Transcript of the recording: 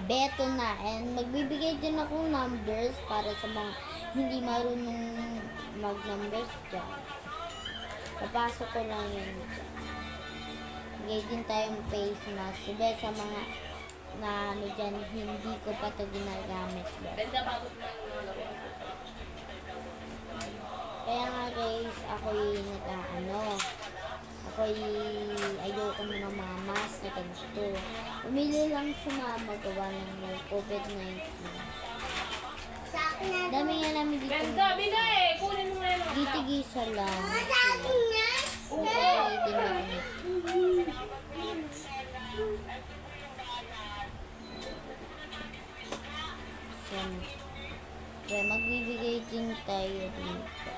beto na. And magbibigay din ako numbers para sa mga hindi marunong mag-numbers dyan. Papasok ko lang yun dyan. Bigay din tayong face mask. Diba sa mga na ano dyan, hindi ko pa ito ginagamit. Kaya nga guys, ako'y ayoko na ng mga mask na ganito. Umili lang si mama gawa ng may COVID-19. Dami nga namin dito. Ganda, bigay! Kunin mo nga yung mga Gitigisa lang. Siyempre, magbibigay din tayo dito.